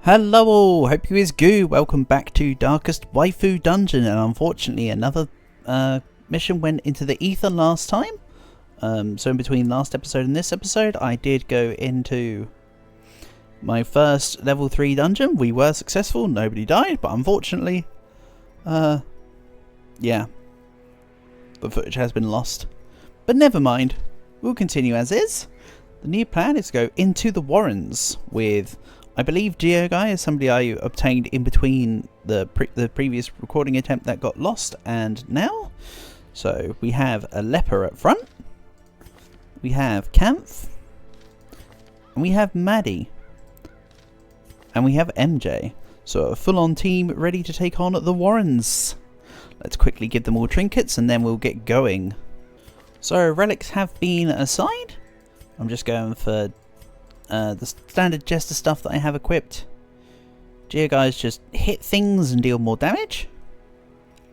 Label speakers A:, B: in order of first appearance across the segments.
A: Hello all, hope you is good. Welcome back to Darkest Waifu Dungeon, and unfortunately another mission went into the ether last time. So in between last episode and this episode I did go into my first level 3 dungeon. We were successful, nobody died, but unfortunately yeah, the footage has been lost. But never mind, we'll continue as is. The new plan is to go into the Warrens with, I believe, Geo Guy is somebody I obtained in between the previous recording attempt that got lost and now. So we have a leper at front, we have Kampf, and we have Maddie, and we have MJ. So a full-on team ready to take on the Warrens. Let's quickly give them all trinkets and then we'll get going. So relics have been assigned. I'm just going for the standard jester stuff that I have equipped. Geo guys just hit things and deal more damage,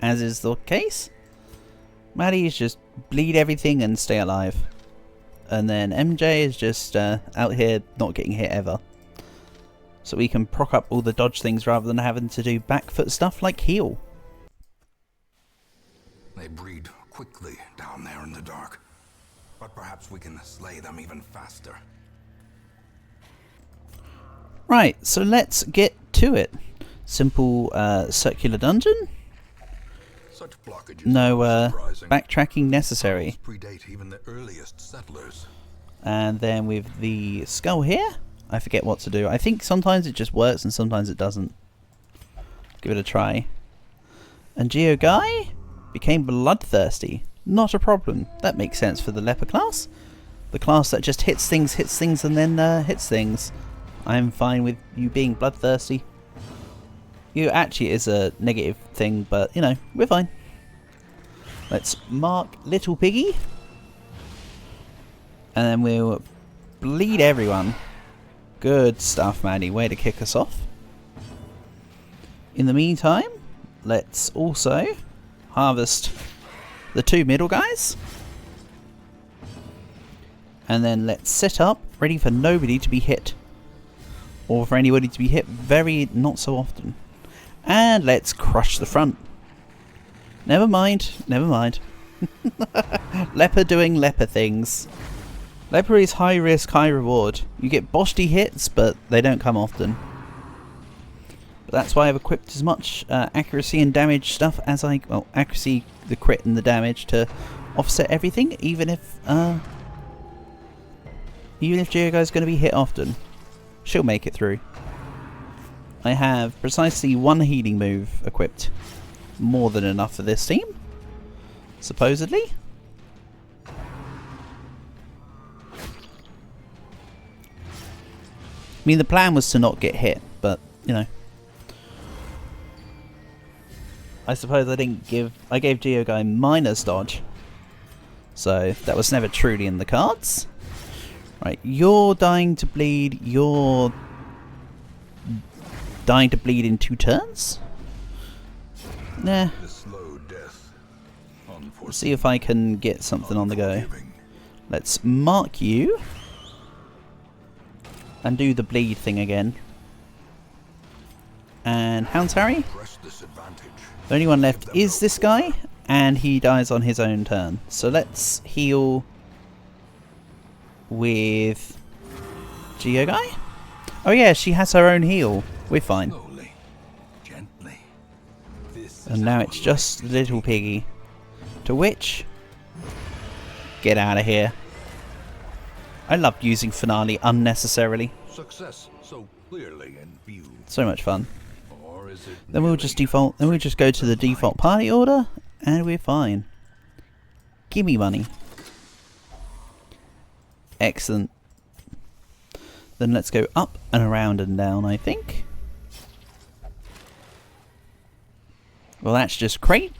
A: as is the case. Maddie is just bleed everything and stay alive. And then MJ is just out here not getting hit ever. So we can proc up all the dodge things rather than having to do back foot stuff like heal.
B: They breed quickly down there in the dark, but perhaps we can slay them even faster.
A: Right, so let's get to it. Simple circular dungeon.
B: Such blockages
A: No
B: surprising.
A: backtracking necessary.
B: Predate even the earliest settlers.
A: And then with the skull here, I forget what to do. I think sometimes it just works and sometimes it doesn't. Give it a try. And Geo Guy became bloodthirsty. Not a problem. That makes sense for the leper class. The class that just hits things and then hits things. I'm fine with you being bloodthirsty. You actually is a negative thing, but you know, we're fine. Let's mark Little Piggy. And then we'll bleed everyone. Good stuff, Maddie. Way to kick us off. In the meantime, let's also harvest the 2 middle guys. And then let's set up, ready for nobody to be hit. Or for anybody to be hit very not so often. And let's crush the front. Never mind, never mind. Leper doing leper things. Leper is high risk, high reward. You get boshty hits, but they don't come often. But that's why I've equipped as much accuracy and damage stuff as I... Well, accuracy, the crit and the damage to offset everything, even if Geo Guy's going to be hit often. She'll make it through. I have precisely 1 healing move equipped. More than enough for this team, supposedly. I mean, the plan was to not get hit, but, you know. I suppose I gave Geo Guy minus dodge. So, that was never truly in the cards. Right, you're dying to bleed, you're dying to bleed in 2 turns? Nah. Let's see if I can get something on the go. Let's mark you. And do the bleed thing again. And Hound's Harry. The only one left is this guy, and he dies on his own turn. So let's heal with Geo Guy. Oh yeah, she has her own heal. We're fine.
B: Slowly, gently.
A: And now it's just Little Piggy. To which, get out of here. I love using Finale unnecessarily.
B: Success so clearly in view.
A: So much fun.
B: Or is it
A: Then we'll just default. Then we'll just go to the default party order, and we're fine. Gimme money. Excellent. Then let's go up and around and down, I think. Well, that's just great.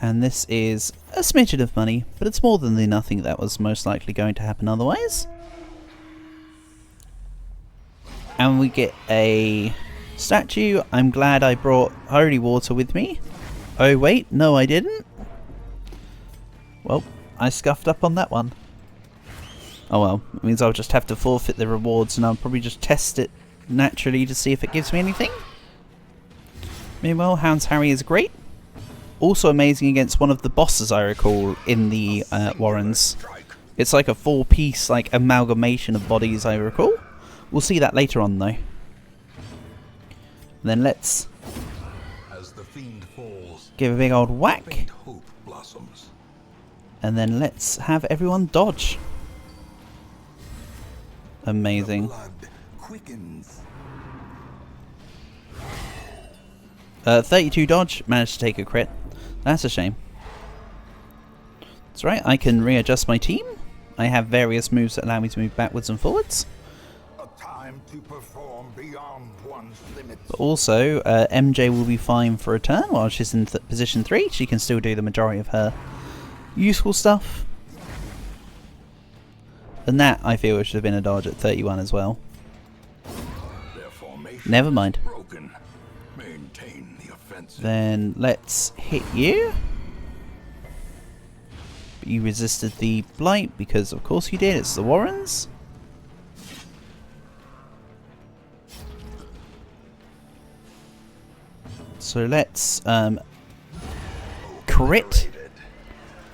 A: And this is a smidgen of money, but it's more than the nothing that was most likely going to happen otherwise. And we get a statue. I'm glad I brought holy water with me. Oh wait, no I didn't. Well, I scuffed up on that one. Oh well, it means I'll just have to forfeit the rewards and I'll probably just test it naturally to see if it gives me anything. Meanwhile, Hound's Harry is great. Also amazing against one of the bosses, I recall, in the Warrens. It's like a 4-piece like amalgamation of bodies, I recall. We'll see that later on though. And then let's give a big old whack. And then let's have everyone dodge. Amazing. 32 dodge, managed to take a crit. That's a shame. That's right, I can readjust my team. I have various moves that allow me to move backwards and forwards. But also, MJ will be fine for a turn while she's in position 3. She can still do the majority of her useful stuff. And that, I feel, should have been a dodge at 31 as well. Never mind. Then let's hit you. You resisted the blight because of course you did. It's the Warrens. So let's crit.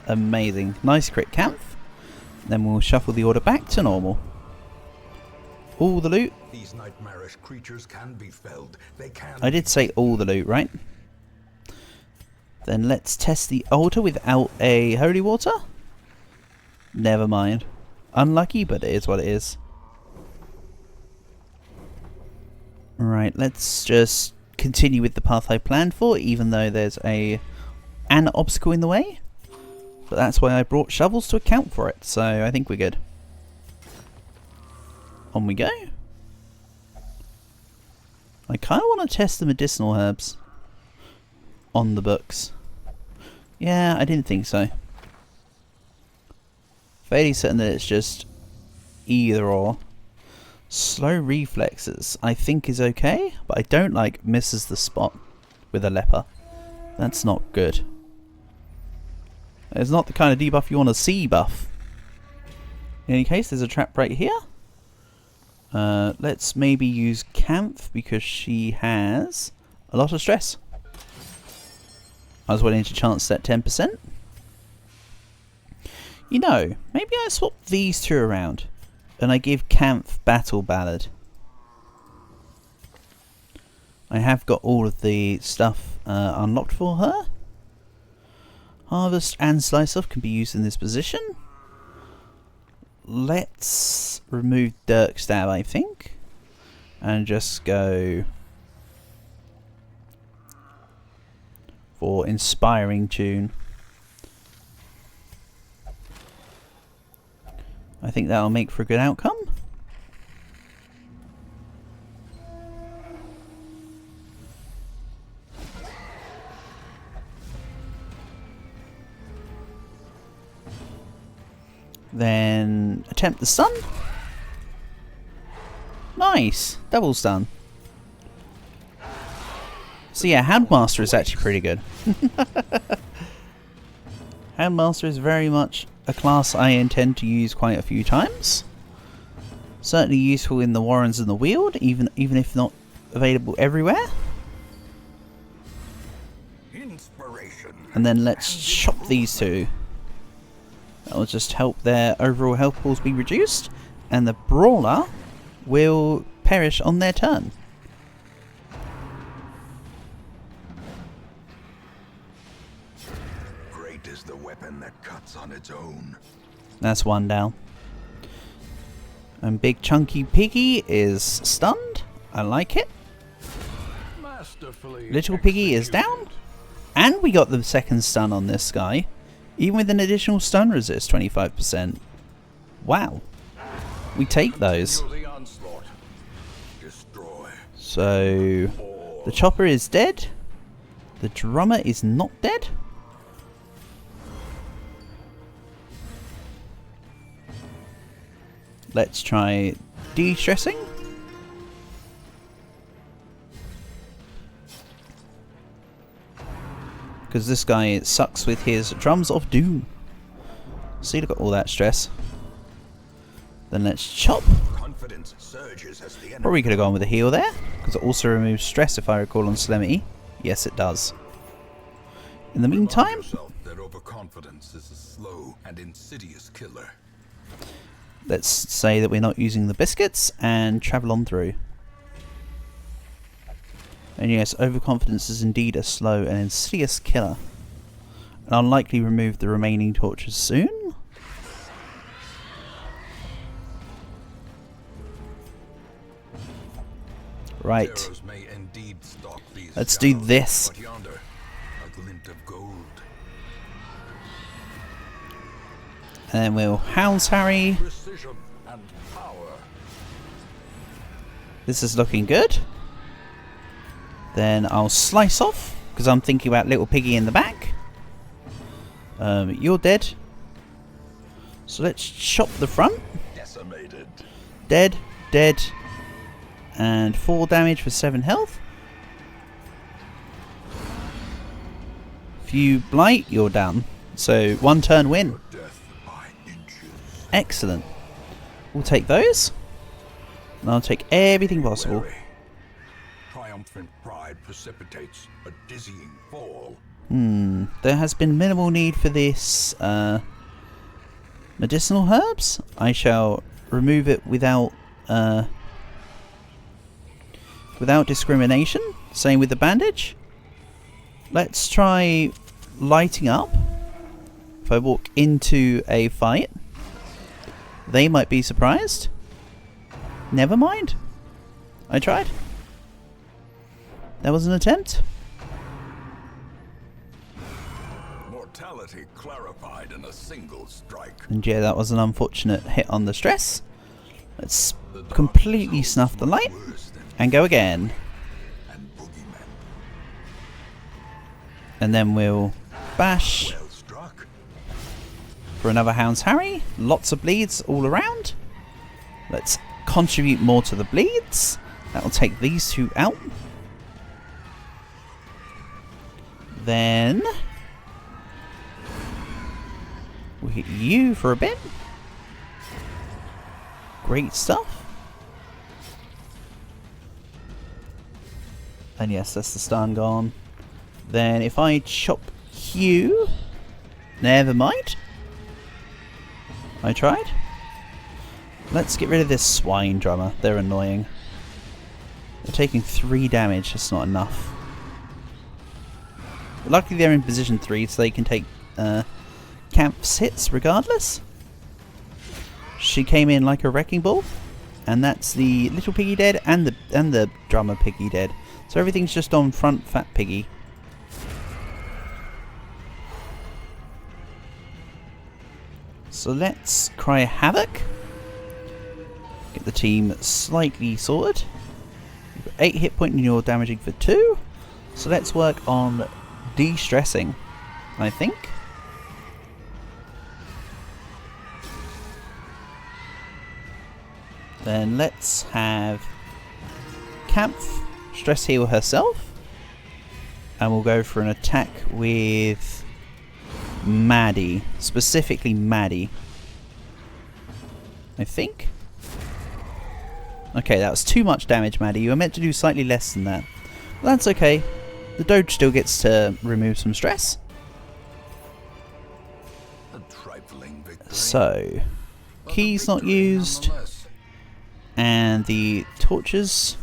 A: Amazing. Nice crit camp. Then we'll shuffle the order back to normal. All the loot.
B: These nightmarish creatures can be felled. They can.
A: I did say all the loot, right? Then let's test the altar without a holy water. Never mind. Unlucky, but it is what it is. Right, let's just continue with the path I planned for, even though there's an obstacle in the way. But that's why I brought shovels to account for it, so I think we're good. On we go. I kind of want to test the medicinal herbs on the books. Yeah, I didn't think so. Fairly certain that it's just either or. Slow reflexes, I think is okay, but I don't like misses the spot with a leper. That's not good. It's not the kind of debuff you want to see buff. In any case, there's a trap right here. Let's maybe use Kampf because she has a lot of stress. I was willing to chance that 10%. You know, maybe I swap these two around and I give Kampf Battle Ballad. I have got all of the stuff unlocked for her. Harvest and Slice Off can be used in this position. Let's remove Dirk Stab, I think, and just go for Inspiring Tune. I think that'll make for a good outcome. Then attempt the stun. Nice! Double stun. So yeah, Handmaster is actually pretty good. Handmaster is very much a class I intend to use quite a few times. Certainly useful in the Warrens and the Weald, even if not available everywhere. And then let's chop these two. That will just help their overall health pools be reduced, and the Brawler will perish on their turn.
B: Great is the weapon that cuts on its own.
A: That's one down. And Big Chunky Piggy is stunned. I like it. Little Piggy is down. And we got the second stun on this guy. Even with an additional stun resist, 25%. Wow. We take those. So, the Chopper is dead. The Drummer is not dead. Let's try de-stressing. Because this guy sucks with his Drums of Doom. See, look at all that stress. Then let's chop.
B: Confidence surges as the enemy.
A: Probably could have gone with a heal there, because it also removes stress if I recall on Solemnity. Yes, it does. In the meantime,
B: yourself that overconfidence is a slow and insidious killer.
A: let's say that we're not using the biscuits and travel on through. And yes, overconfidence is indeed a slow and insidious killer. And I'll likely remove the remaining torches soon. Right.
B: Terrors may indeed stalk these
A: Let's do
B: shadows,
A: this.
B: but yonder, a glint of gold.
A: And then we'll Hounds Harry.
B: Precision and power.
A: This is looking good. Then I'll slice off, because I'm thinking about little piggy in the back. You're dead. So let's chop the front.
B: Decimated.
A: Dead, dead. And 4 damage for 7 health. If you blight, you're down. So 1 turn win.
B: Death by inches.
A: Excellent. We'll take those. And I'll take everything possible.
B: Wary. Triumphant pride precipitates a dizzying fall.
A: There has been minimal need for this medicinal herbs. I shall remove it without discrimination. Same with the bandage. Let's try lighting up. If I walk into a fight, they might be surprised. Never mind. I tried. That was an attempt.
B: Mortality clarified in a single strike.
A: And yeah, that was an unfortunate hit on the stress. Let's completely snuff the light and go again.
B: And boogeymen.
A: And then we'll bash
B: Well struck.
A: for another Hounds Harry. Lots of bleeds all around. Let's contribute more to the bleeds. That will take these 2 out. Then we'll hit you for a bit. Great stuff. And yes, that's the stun gone. Then if I chop you... Never mind. I tried. Let's get rid of this swine drummer. They're annoying. They're taking 3 damage. That's not enough. Luckily they're in position 3, so they can take Camp's hits regardless. She came in like a wrecking ball. And that's the little piggy dead and the drummer piggy dead. So everything's just on front fat piggy. So let's cry havoc. Get the team slightly sorted. You've got 8 hit points and you're damaging for 2. So let's work on de-stressing, I think. Then let's have Camp stress heal herself. And we'll go for an attack with Maddie. Specifically Maddie, I think. Okay, that was too much damage, Maddie. You were meant to do slightly less than that. Well, that's okay. The Doge still gets to remove some stress.
B: A trifling victory.
A: So,
B: But a
A: keys not
B: victory
A: used.
B: nonetheless.
A: And the torches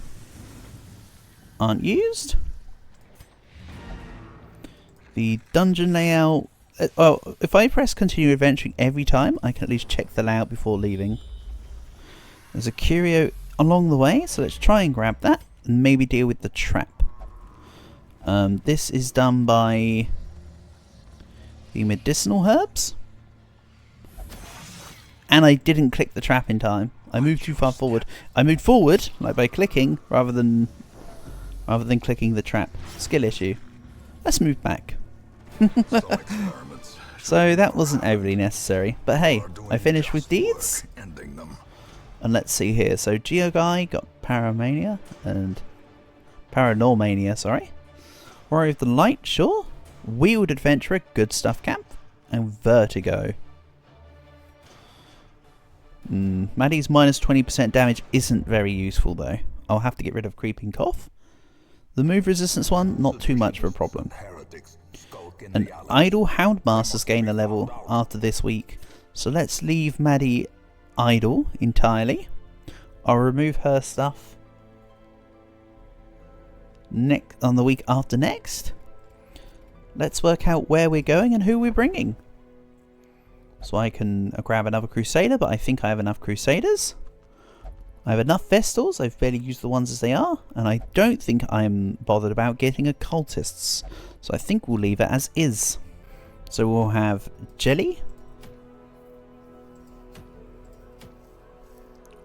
A: aren't used. The dungeon layout... well, if I press continue adventuring every time, I can at least check the layout before leaving. There's a curio along the way, so let's try and grab that and maybe deal with the trap. This is done by the medicinal herbs. And I didn't click the trap in time. I moved too far forward. I moved forward, like by clicking, rather than clicking the trap. Skill issue. Let's move back.
B: Some experiments
A: So that wasn't overly necessary. But hey,
B: are doing
A: I finished with
B: just
A: deeds.
B: work, ending them.
A: And let's see here. So Geo Guy got Paramania and Paranormania, sorry. Warrior of the Light, sure. Wheeled Adventurer, good stuff, Camp. And Vertigo. Maddie's minus 20% damage isn't very useful though. I'll have to get rid of Creeping Cough. The move resistance one, not too much of a problem. And idle Houndmasters gain a level after this week. So let's leave Maddie idle entirely. I'll remove her stuff on the week after next. Let's work out where we're going and who we're bringing. So I can grab another Crusader, but I think I have enough Crusaders. I have enough Vestals, I've barely used the ones as they are, and I don't think I'm bothered about getting Occultists. So I think we'll leave it as is. So we'll have Jelly.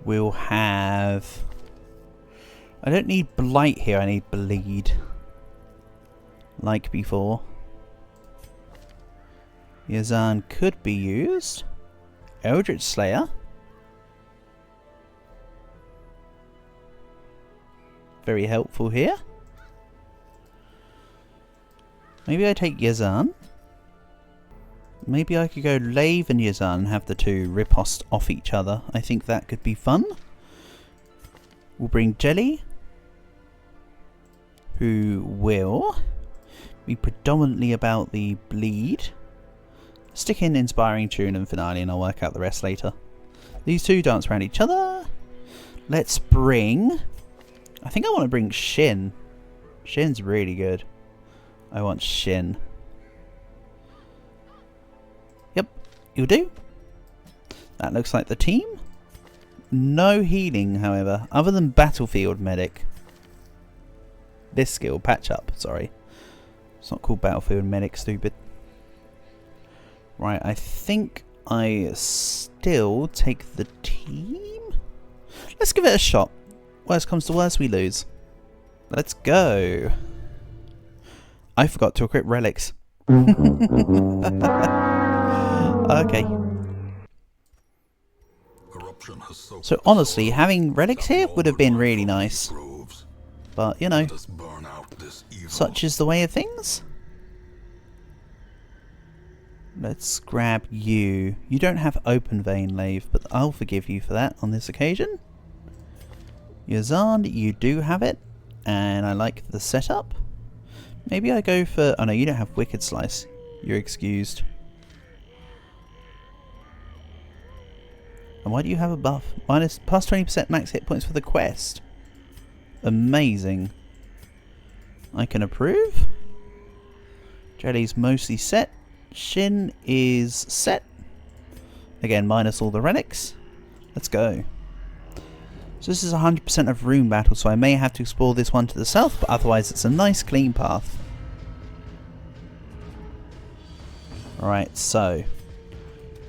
A: We'll have... I don't need Blight here, I need Bleed. Like before. Yazan could be used. Eldritch Slayer. Very helpful here. Maybe I take Yazan. Maybe I could go Lave and Yazan and have the two riposte off each other. I think that could be fun. We'll bring Jelly, who will be predominantly about the bleed. Stick in Inspiring Tune and Finale and I'll work out the rest later. These two dance around each other. Let's bring... I think I want to bring Shin. Shin's really good. I want Shin. Yep, you'll do. That looks like the team. No healing, however, other than Battlefield Medic. This skill, Patch Up, sorry. It's not called Battlefield Medic, stupid. Right, I think I still take the team. Let's give it a shot. Worst comes to worst, we lose. Let's go. I forgot to equip relics. Okay. So honestly, having relics here would have been really nice. But, you know, such is the way of things. Let's grab you. You don't have Open Vein Lave, but I'll forgive you for that on this occasion. Yazan, you do have it, and I like the setup. Maybe I go for... Oh no, you don't have Wicked Slice. You're excused. And why do you have a buff? Minus plus 20% max hit points for the quest. Amazing. I can approve. Jelly's mostly set. Shin is set. Again, minus all the relics. Let's go. So this is 100% of room battle, so I may have to explore this one to the south, but otherwise it's a nice clean path. Alright, so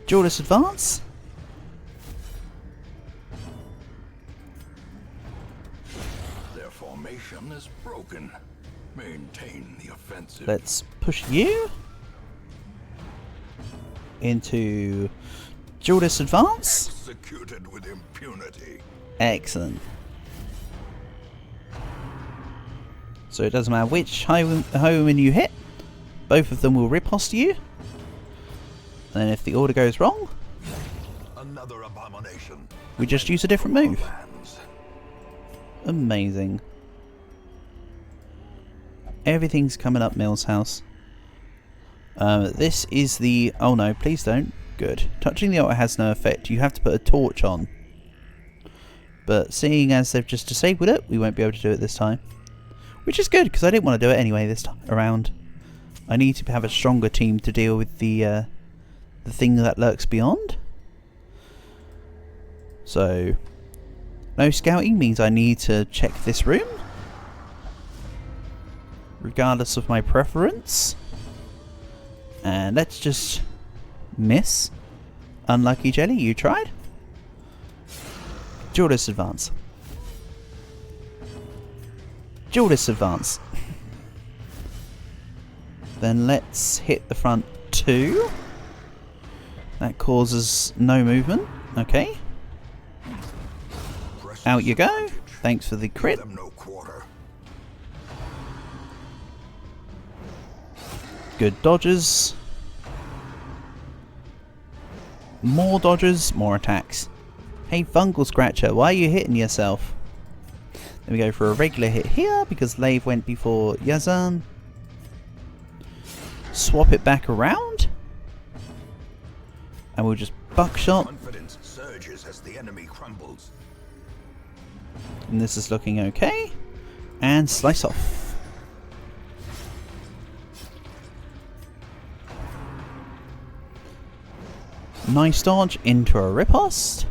A: Duelist Advance.
B: Their formation is broken. Maintain the offensive.
A: Let's push you into Duelist Advance.
B: Executed with impunity.
A: Excellent. So it doesn't matter which highwayman you hit, both of them will riposte you. And if the order goes wrong,
B: Another abomination.
A: we just use a different move. Amazing. Everything's coming up Mill's house. This is the... Oh no, please don't. Good. Touching the altar has no effect. You have to put a torch on. But seeing as they've just disabled it, we won't be able to do it this time. Which is good, because I didn't want to do it anyway this time around. I need to have a stronger team to deal with the thing that lurks beyond. So, no scouting means I need to check this room. Regardless of my preference. And let's just miss. Unlucky Jelly, you tried. Duelist Advance. Duelist Advance. Then let's hit the front two. That causes no movement. Okay. Out you go. Thanks for the crit. Good dodges. More dodges, more attacks. Hey, Fungal Scratcher, why are you hitting yourself? Then we go for a regular hit here because Lave went before Yazan. Swap it back around. And we'll just buckshot.
B: Confidence surges as the enemy crumbles.
A: And this is looking okay. And slice off. Nice dodge into a riposte.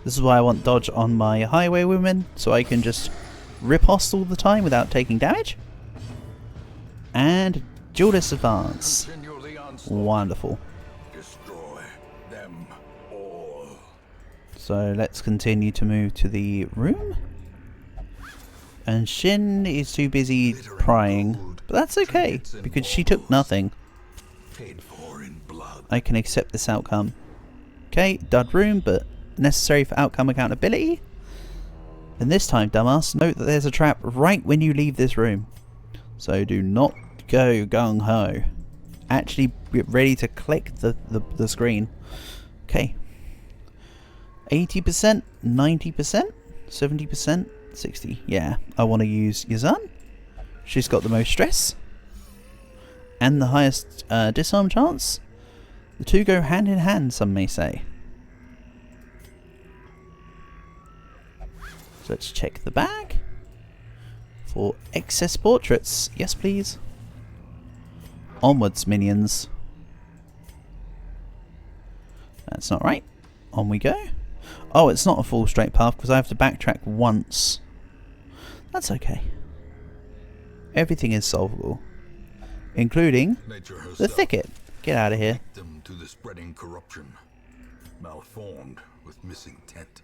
A: This is why I want dodge on my highway women, so I can just riposte all the time without taking damage. And duelist advance.
B: Continue the onslaught.
A: Wonderful.
B: Destroy them all.
A: So let's continue to move to the room. And Shin is too busy prying, but that's okay because she took nothing.
B: Paid for in blood.
A: I can accept this outcome. Okay, dud room, but necessary for outcome accountability. And this time, dumbass, note that there's a trap right when you leave this room. So do not go gung-ho. Actually get ready to click the screen. Okay. 80%, 90%, 70%, 60. Yeah, I want to use Yazan. She's got the most stress. And the highest disarm chance. The two go hand in hand, some may say. So let's check the bag. For excess portraits. Yes, please. Onwards, minions. That's not right. On we go. Oh, it's not a full straight path because I have to backtrack once. That's okay. Everything is solvable. Including the thicket. Get out of here.
B: Victim to the spreading corruption. Malformed with missing tent.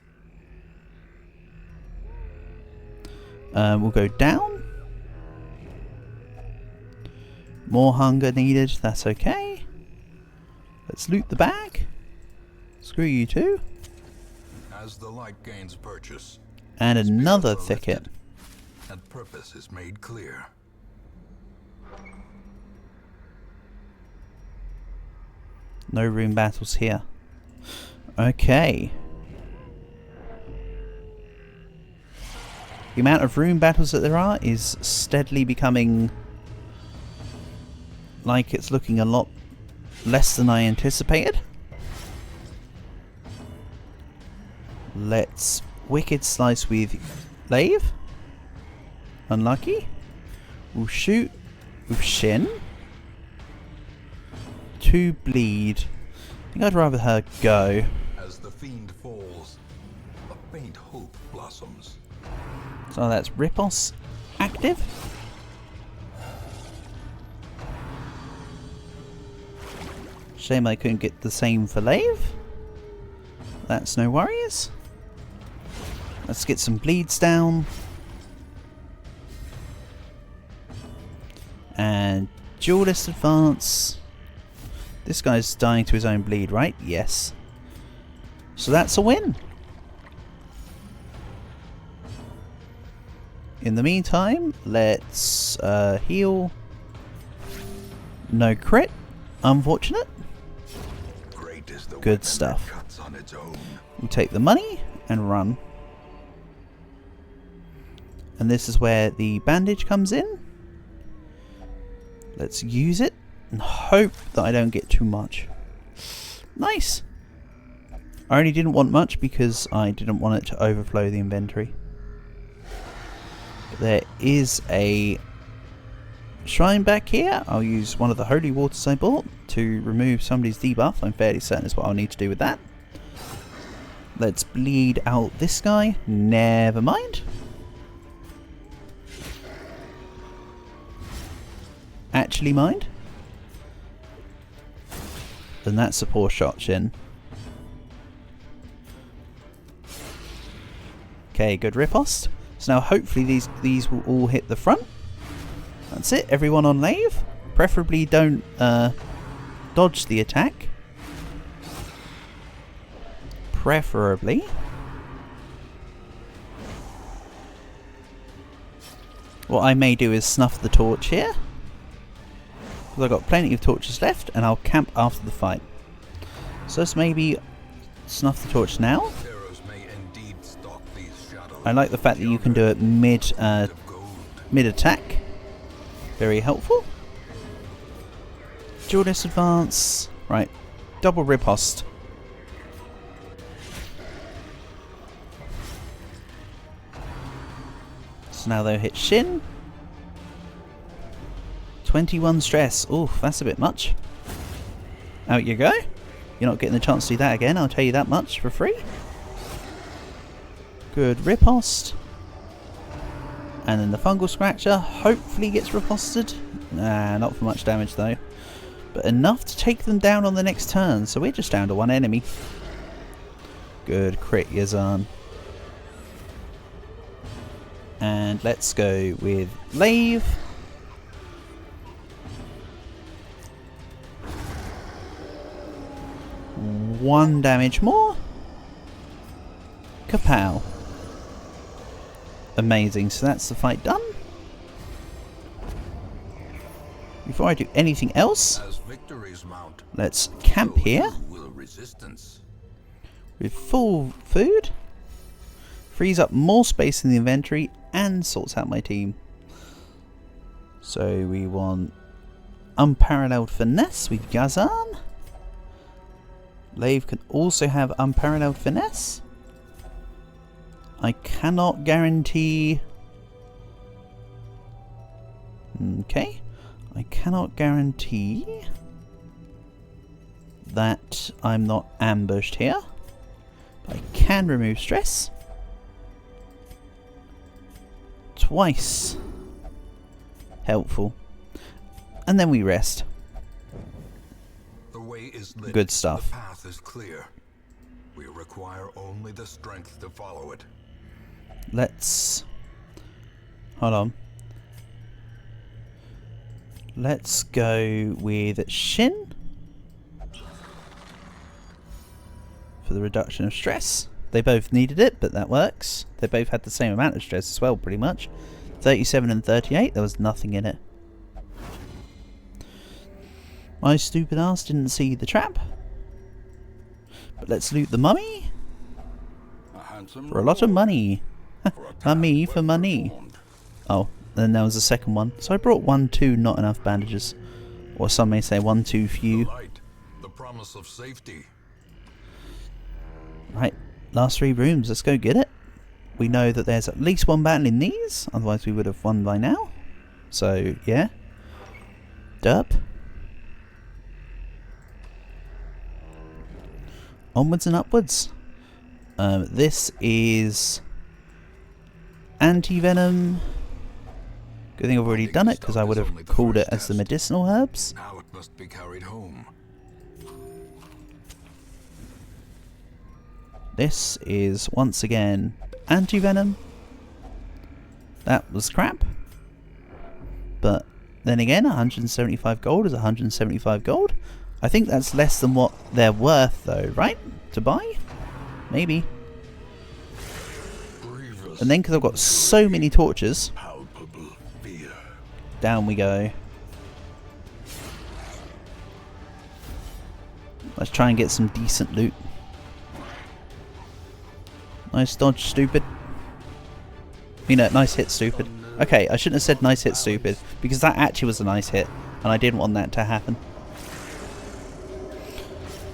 A: We'll go down. More hunger needed. That's okay. Let's loot the bag. Screw you too.
B: As the light gains purchase.
A: And another
B: spirits are
A: thicket.
B: lifted, and purpose is made clear.
A: No room battles here. Okay. The amount of room battles that there are is steadily becoming like it's looking a lot less than I anticipated. Let's Wicked Slice with Lave. Unlucky. We'll shoot with Shin. 2 bleed. I think I'd rather her go.
B: As the fiend falls, a faint hope blossoms.
A: So that's Ripos active. Shame I couldn't get the same for Lave. That's no worries. Let's get some bleeds down. And duelist advance. This guy's dying to his own bleed, right? Yes. So that's a win. In the meantime, let's heal. No crit. Unfortunate.
B: Great is the
A: Good
B: weapon
A: stuff.
B: that cuts on its own.
A: We'll take the money and run. And this is where the bandage comes in. Let's use it and hope that I don't get too much. Nice. I only didn't want much because I didn't want it to overflow the inventory. There is a shrine back here. I'll use one of the holy waters I bought to remove somebody's debuff. I'm fairly certain is what I'll need to do with that. Let's bleed out this guy. Never mind. Actually mind. Then that's a poor shot, Shin. Okay, good riposte. So now hopefully these will all hit the front. That's it. Everyone on Lave. Preferably don't dodge the attack. Preferably. What I may do is snuff the torch here. Because I've got plenty of torches left and I'll camp after the fight. So let's maybe snuff the torch now.
B: Pharaoh's
A: I like the fact that you can do it mid attack. Very helpful. Duelist advance. Right. Double riposte. So now they'll hit Shin. 21 stress. Oof, that's a bit much. Out you go. You're not getting the chance to do that again, I'll tell you that much for free. Good riposte. And then the fungal scratcher hopefully gets riposted. Nah, not for much damage though. But enough to take them down on the next turn, so we're just down to one enemy. Good crit, Yazan. And let's go with Lave. One damage more. Kapow. Amazing, so that's the fight done. Before I do anything else, let's camp here with full food. Frees up more space in the inventory and sorts out my team. So we want unparalleled finesse with Gazan. Lave can also have unparalleled finesse. I cannot guarantee... Okay. I cannot guarantee that I'm not ambushed here. But I can remove stress. Twice. Helpful. And then we rest.
B: The way is lit.
A: Good stuff.
B: The path is clear. We require only the strength to follow it.
A: Let's... Hold on. Let's go with Shin for the reduction of stress. They both needed it, but that works. They both had the same amount of stress as well, pretty much. 37 and 38, there was nothing in it. My stupid ass didn't see the trap. But let's loot the mummy for a lot of money. Mummy for money. Oh, then there was a second one. So I brought 1, 2, not enough bandages. Or some may say 1, 2 few.
B: The promise of safety.
A: Right, last 3 rooms, let's go get it. We know that there's at least one battle in these, otherwise we would have won by now. So, yeah. Derp. Onwards and upwards. This is anti-venom. Good thing I've already done it, because I would have called it as the medicinal herbs.
B: Now it must be carried home.
A: This is once again anti-venom. That was crap. But then again, 175 gold is 175 gold. I think that's less than what they're worth though, right? To buy? Maybe. And then because I've got so many torches, down we go. Let's try and get some decent loot. Nice dodge, stupid. You know, nice hit, stupid. Okay, I shouldn't have said nice hit, stupid, because that actually was a nice hit, and I didn't want that to happen.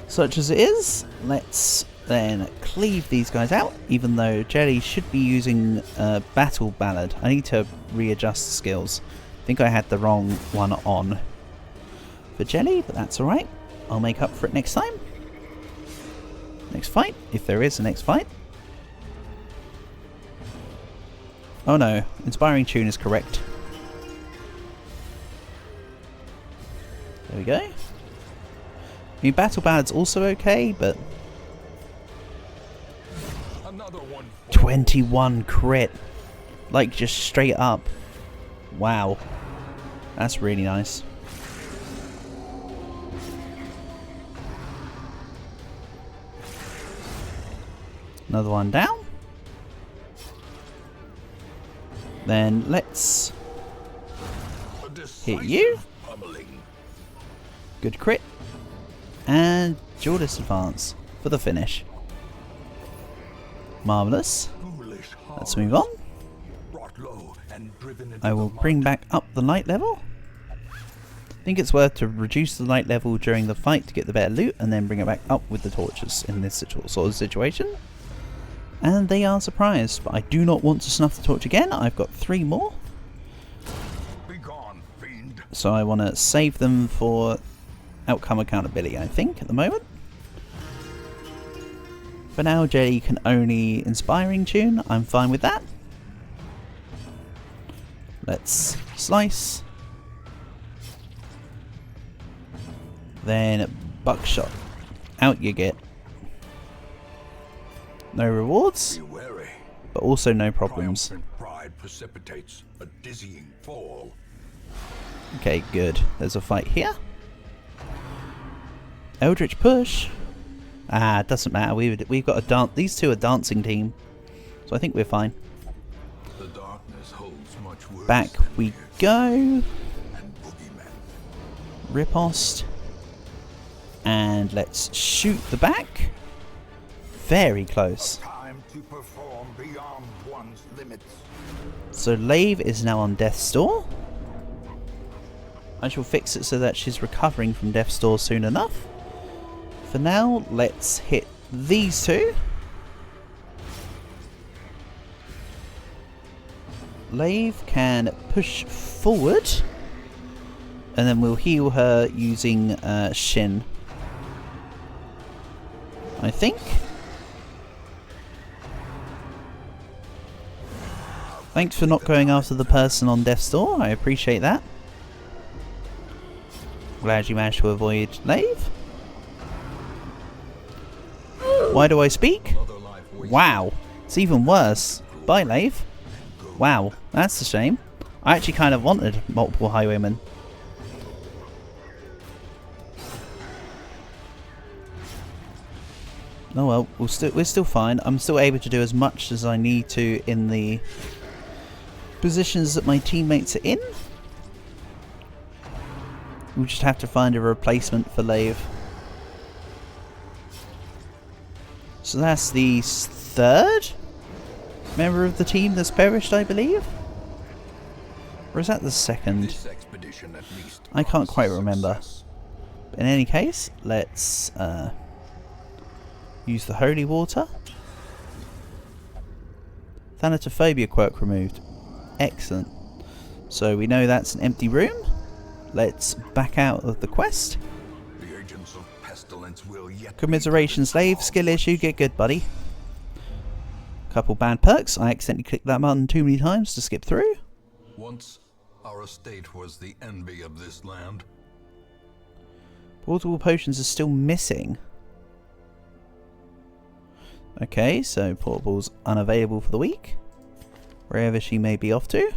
A: Such as it is, let's then cleave these guys out, even though Jelly should be using Battle Ballad. I need to readjust the skills. I think I had the wrong one on for Jelly, but that's alright. I'll make up for it next time. Next fight, if there is a next fight. Oh no, Inspiring Tune is correct. There we go. I mean, Battle Ballad's also okay, but... 21 crit. Like, just straight up. Wow. That's really nice. Another one down. Then let's hit you. Good crit. And duelist advance for the finish. Marvellous. Let's move on.
B: Brought low and driven into
A: I will
B: the
A: bring
B: mud.
A: back up the light level. I think it's worth to reduce the light level during the fight to get the better loot, and then bring it back up with the torches in this sort of situation. And they are surprised, but I do not want to snuff the torch again. I've got 3 more.
B: Be gone, fiend.
A: So I want to save them for outcome accountability, I think, at the moment. For now, Jelly can only inspiring tune. I'm fine with that. Let's slice. Then buckshot. Out you get. No rewards,
B: Be wary.
A: but also no problems.
B: Triumphant pride precipitates a dizzying fall.
A: Okay, good. There's a fight here. Eldritch push. Ah, it doesn't matter. We've got a dance. These two are dancing team, so I think we're fine.
B: The darkness holds much worse
A: Back
B: than
A: we
B: fear
A: go.
B: and boogeymen.
A: Riposte. And let's shoot the back. Very close.
B: Time to perform beyond one's limits.
A: So Lave is now on Death's Door. I shall fix it so that she's recovering from Death's Door soon enough. For now, let's hit these two. Lave can push forward. And then we'll heal her using Shin. I think. Thanks for not going after the person on Death's Door. I appreciate that. Glad you managed to avoid Lave. Why do I speak? Wow. It's even worse. Bye, Lave. Wow. That's a shame. I actually kind of wanted multiple highwaymen. Oh well, we're still fine. I'm still able to do as much as I need to in the positions that my teammates are in. We'll just have to find a replacement for Lave. So that's the 3rd member of the team that's perished, I believe? Or is that the 2nd?
B: This expedition at least
A: I can't quite
B: promises
A: remember.
B: success.
A: In any case, let's use the holy water. Thanatophobia quirk removed. Excellent. So we know that's an empty room. Let's back out of the quest.
B: The agents of pestilence will yet
A: Commiseration slave, skill issue, get good, buddy. Couple bad perks. I accidentally clicked that button too many times to skip through.
B: Once our estate was the envy of this land.
A: Portable potions are still missing. Okay, so portable's unavailable for the week. Wherever she may be off to.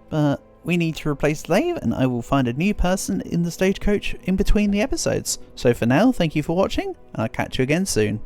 A: But we need to replace Lave, and I will find a new person in the stagecoach in between the episodes. So for now, thank you for watching, and I'll catch you again soon.